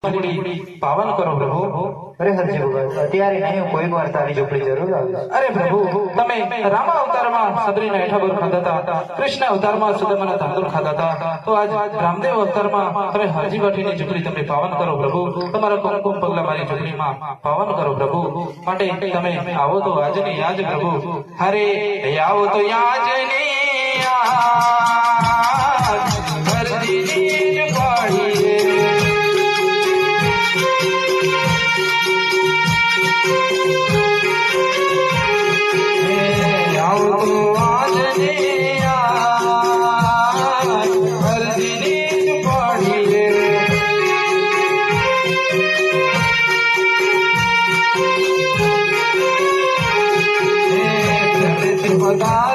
पावन करो प्रभु। अरे हरजी भगत અત્યારે નહીં કોઈ વાર તારી ઝૂંપડી જરૂર આવીશ। अरे प्रभु તમે રામ અવતારમાં સબરીના હેઠા બોર ખાધા હતા, કૃષ્ણ અવતારમાં સુદામાના તાંદુર ખાધા હતા, તો આજ રામદેવ અવતારમાં તમે હરજી વાટીની ઝૂંપડી તમે પાવન કરો પ્રભુ। તમારા કુમકુમ પગલા મારી ઝૂંપડીમાં પાવન કરો પ્રભુ। માટે તમે આવો તો આજની યાજ પ્રભુ। હરે આવો તો યાજની યાજ હરજીની જ પાડીએ। પધાર